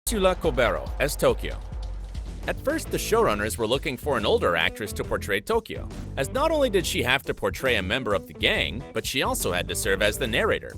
Ursula Kobero as Tokyo. At first, the showrunners were looking for an older actress to portray Tokyo, as not only did she have to portray a member of the gang, but she also had to serve as the narrator.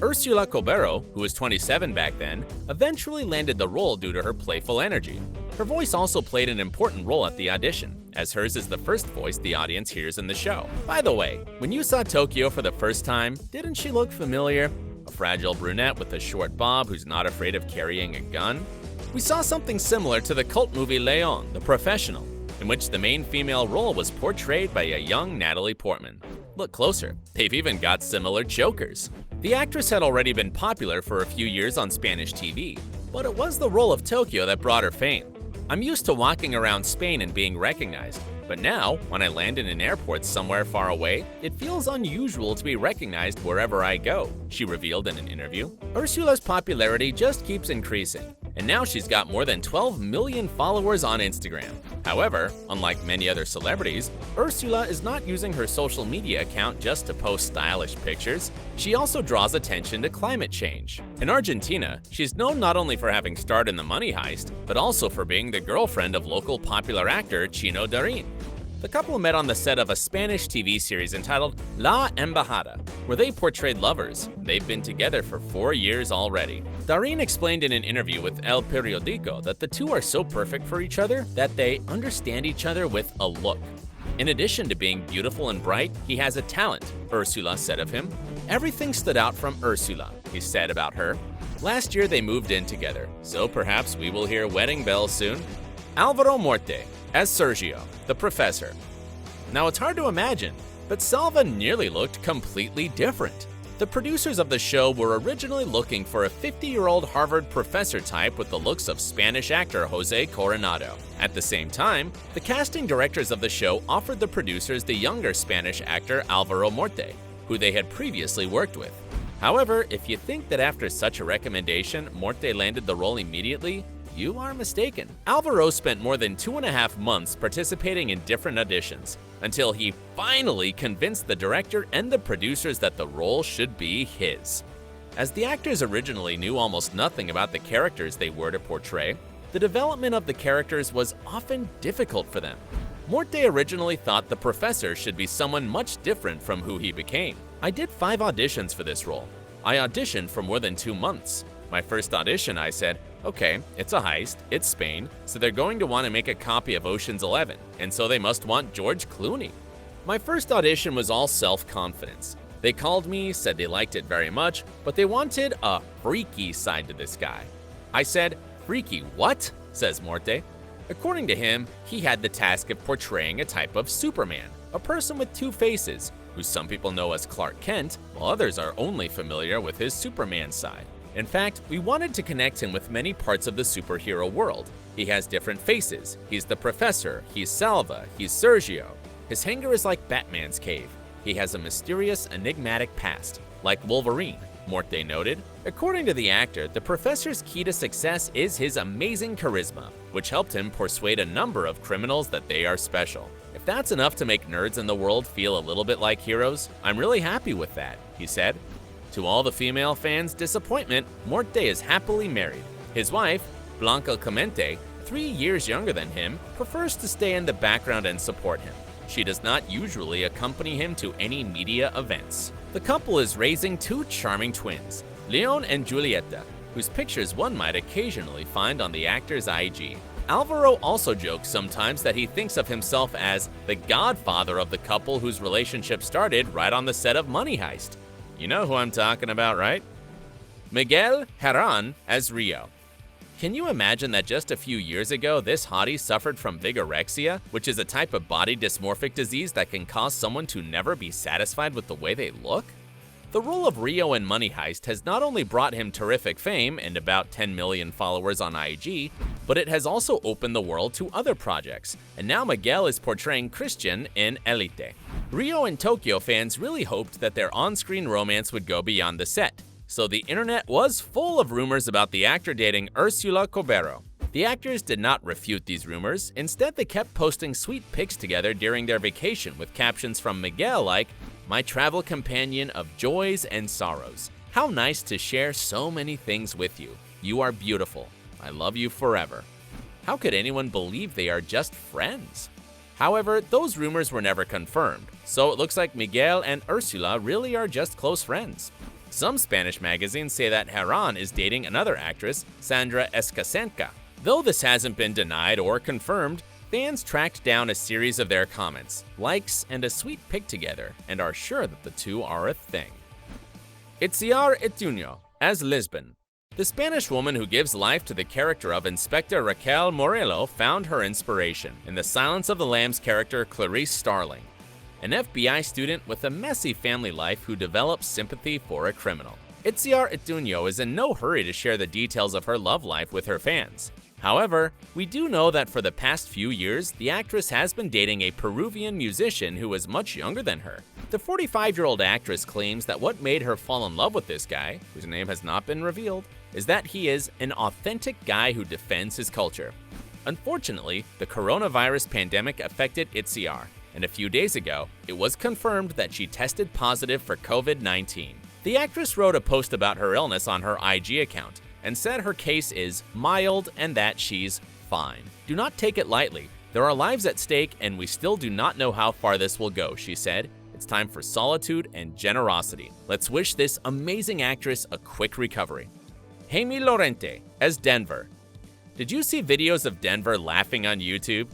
Ursula Kobero, who was 27 back then, eventually landed the role due to her playful energy. Her voice also played an important role at the audition, as hers is the first voice the audience hears in the show. By the way, when you saw Tokyo for the first time, didn't she look familiar? A fragile brunette with a short bob who's not afraid of carrying a gun? We saw something similar to the cult movie Leon, the Professional, in which the main female role was portrayed by a young Natalie Portman. Look closer, they've even got similar chokers. The actress had already been popular for a few years on Spanish TV, but it was the role of Tokyo that brought her fame. I'm used to walking around Spain and being recognized, but now, when I land in an airport somewhere far away, it feels unusual to be recognized wherever I go, she revealed in an interview. Ursula's popularity just keeps increasing, and now she's got more than 12 million followers on Instagram. However, unlike many other celebrities, Ursula is not using her social media account just to post stylish pictures. She also draws attention to climate change. In Argentina, she's known not only for having starred in the Money Heist, but also for being the girlfriend of local popular actor Chino Darin. The couple met on the set of a Spanish TV series entitled La Embajada, where they portrayed lovers. They've been together for 4 years already. Darin explained in an interview with El Periodico that the two are so perfect for each other that they understand each other with a look. In addition to being beautiful and bright, he has a talent, Ursula said of him. Everything stood out from Ursula, he said about her. Last year they moved in together, so perhaps we will hear wedding bells soon. Alvaro Morte as Sergio, the professor. Now it's hard to imagine, but Salva nearly looked completely different. The producers of the show were originally looking for a 50-year-old Harvard professor type with the looks of Spanish actor Jose Coronado. At the same time, the casting directors of the show offered the producers the younger Spanish actor Alvaro Morte, who they had previously worked with. However, if you think that after such a recommendation, Morte landed the role immediately, you are mistaken. Alvaro spent more than 2.5 months participating in different auditions, until he finally convinced the director and the producers that the role should be his. As the actors originally knew almost nothing about the characters they were to portray, the development of the characters was often difficult for them. Morte originally thought the professor should be someone much different from who he became. I did 5 auditions for this role. I auditioned for more than 2 months. My first audition, I said, okay, it's a heist, it's Spain, so they're going to want to make a copy of Ocean's 11, and so they must want George Clooney. My first audition was all self-confidence. They called me, said they liked it very much, but they wanted a freaky side to this guy. I said, freaky what? Says Morte. According to him, he had the task of portraying a type of Superman, a person with 2 faces, who some people know as Clark Kent, while others are only familiar with his Superman side. In fact, we wanted to connect him with many parts of the superhero world. He has different faces. He's the professor, he's Salva, he's Sergio. His hangar is like Batman's cave. He has a mysterious, enigmatic past, like Wolverine, Morte noted. According to the actor, the professor's key to success is his amazing charisma, which helped him persuade a number of criminals that they are special. If that's enough to make nerds in the world feel a little bit like heroes, I'm really happy with that, he said. To all the female fans' disappointment, Morte is happily married. His wife, Blanca Clemente, 3 years younger than him, prefers to stay in the background and support him. She does not usually accompany him to any media events. The couple is raising 2 charming twins, Leon and Julieta, whose pictures one might occasionally find on the actor's IG. Alvaro also jokes sometimes that he thinks of himself as the godfather of the couple whose relationship started right on the set of Money Heist. You know who I'm talking about, right? Miguel Herran as Rio. Can you imagine that just a few years ago, this hottie suffered from vigorexia, which is a type of body dysmorphic disease that can cause someone to never be satisfied with the way they look? The role of Rio in Money Heist has not only brought him terrific fame and about 10 million followers on IG, but it has also opened the world to other projects, and now Miguel is portraying Christian in Elite. Rio and Tokyo fans really hoped that their on-screen romance would go beyond the set, so the internet was full of rumors about the actor dating Ursula Kobero. The actors did not refute these rumors, instead they kept posting sweet pics together during their vacation with captions from Miguel like, "My travel companion of joys and sorrows. How nice to share so many things with you. You are beautiful. I love you forever. How could anyone believe they are just friends? However, those rumors were never confirmed, so it looks like Miguel and Ursula really are just close friends. Some Spanish magazines say that Herrán is dating another actress, Sandra Escasenca. Though this hasn't been denied or confirmed, fans tracked down a series of their comments, likes, and a sweet pic together, and are sure that the two are a thing. Itziar Ituño as Lisbon. The Spanish woman who gives life to the character of Inspector Raquel Morello found her inspiration in the Silence of the Lambs character Clarice Starling, an FBI student with a messy family life who develops sympathy for a criminal. Itziar Ituño is in no hurry to share the details of her love life with her fans. However, we do know that for the past few years, the actress has been dating a Peruvian musician who is much younger than her. The 45-year-old actress claims that what made her fall in love with this guy, whose name has not been revealed, is that he is an authentic guy who defends his culture. Unfortunately, the coronavirus pandemic affected Itziar, and a few days ago, it was confirmed that she tested positive for COVID-19. The actress wrote a post about her illness on her IG account, and said her case is mild and that she's fine. Do not take it lightly. There are lives at stake and we still do not know how far this will go, she said. It's time for solitude and generosity. Let's wish this amazing actress a quick recovery. Jaime Lorente as Denver. Did you see videos of Denver laughing on YouTube?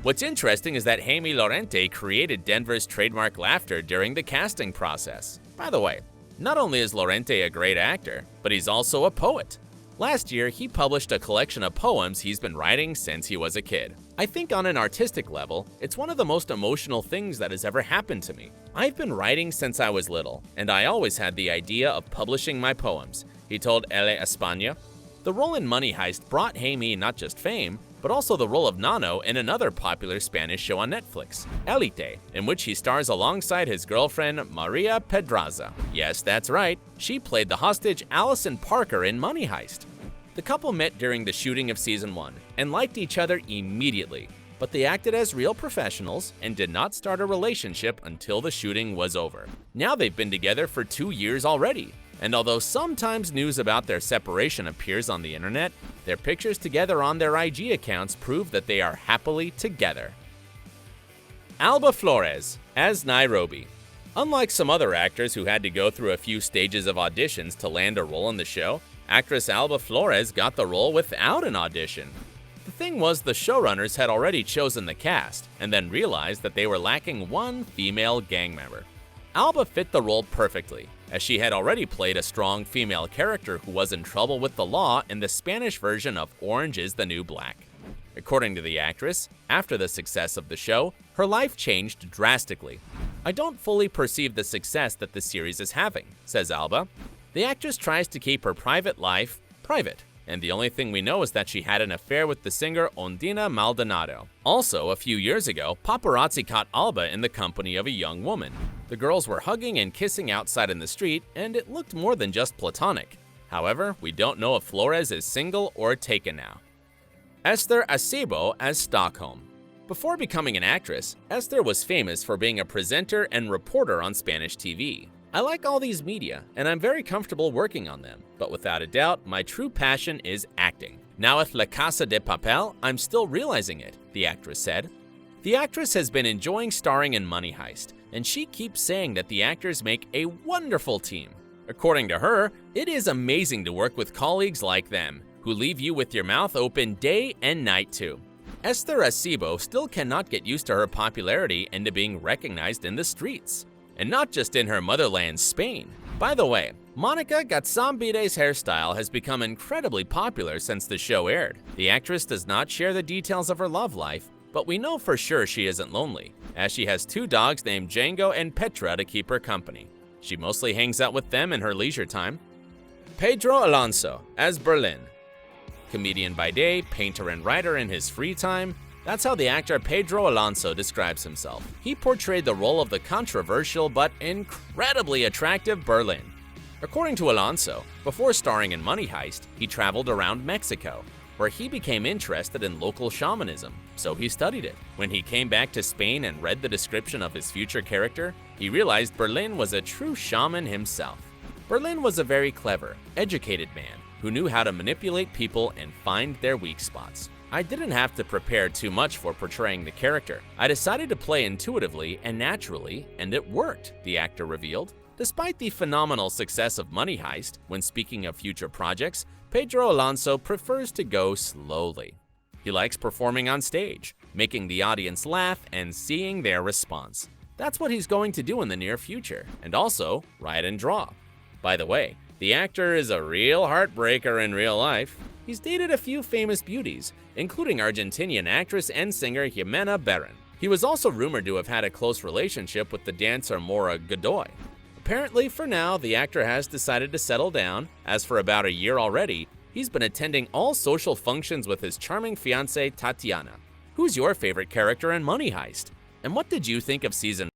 What's interesting is that Jaime Lorente created Denver's trademark laughter during the casting process. By the way, not only is Lorente a great actor, but he's also a poet. Last year, he published a collection of poems he's been writing since he was a kid. I think on an artistic level, it's one of the most emotional things that has ever happened to me. I've been writing since I was little, and I always had the idea of publishing my poems, he told Elle España. The role in Money Heist brought Jaime not just fame, but also the role of Nano in another popular Spanish show on Netflix, Elite, in which he stars alongside his girlfriend Maria Pedraza. Yes, that's right, she played the hostage Allison Parker in Money Heist. The couple met during the shooting of Season 1 and liked each other immediately, but they acted as real professionals and did not start a relationship until the shooting was over. Now they've been together for 2 years already, and although sometimes news about their separation appears on the internet, their pictures together on their IG accounts prove that they are happily together. Alba Flores as Nairobi. Unlike some other actors who had to go through a few stages of auditions to land a role in the show, actress Alba Flores got the role without an audition. The thing was, the showrunners had already chosen the cast, and then realized that they were lacking one female gang member. Alba fit the role perfectly, as she had already played a strong female character who was in trouble with the law in the Spanish version of Orange is the New Black. According to the actress, after the success of the show, her life changed drastically. I don't fully perceive the success that the series is having, says Alba. The actress tries to keep her private life private, and the only thing we know is that she had an affair with the singer Ondina Maldonado. Also, a few years ago, paparazzi caught Alba in the company of a young woman. The girls were hugging and kissing outside in the street, and it looked more than just platonic. However, we don't know if Flores is single or taken now. Esther Acebo as Stockholm. Before becoming an actress, Esther was famous for being a presenter and reporter on Spanish TV. I like all these media, and I'm very comfortable working on them, but without a doubt, my true passion is acting. Now with Lacasa de Papel, I'm still realizing it, the actress said. The actress has been enjoying starring in Money Heist, and she keeps saying that the actors make a wonderful team. According to her, it is amazing to work with colleagues like them, who leave you with your mouth open day and night too. Esther Acebo still cannot get used to her popularity and to being recognized in the streets. And not just in her motherland, Spain. By the way, Monica Gatsambide's hairstyle has become incredibly popular since the show aired. The actress does not share the details of her love life, but we know for sure she isn't lonely, as she has 2 dogs named Django and Petra to keep her company. She mostly hangs out with them in her leisure time. Pedro Alonso as Berlin. Comedian by day, painter and writer in his free time, that's how the actor Pedro Alonso describes himself. He portrayed the role of the controversial but incredibly attractive Berlin. According to Alonso, before starring in Money Heist, he traveled around Mexico. where he became interested in local shamanism, so he studied it. When he came back to Spain and read the description of his future character, he realized Berlin was a true shaman himself. Berlin was a very clever, educated man who knew how to manipulate people and find their weak spots. I didn't have to prepare too much for portraying the character. I decided to play intuitively and naturally, and it worked, the actor revealed. Despite the phenomenal success of Money Heist, when speaking of future projects, Pedro Alonso prefers to go slowly. He likes performing on stage, making the audience laugh and seeing their response. That's what he's going to do in the near future, and also write and draw. By the way, the actor is a real heartbreaker in real life. He's dated a few famous beauties, including Argentinian actress and singer Jimena Barron. He was also rumored to have had a close relationship with the dancer Mora Godoy. Apparently, for now, the actor has decided to settle down, as for about a year already, he's been attending all social functions with his charming fiancée Tatiana. Who's your favorite character in Money Heist? And what did you think of Season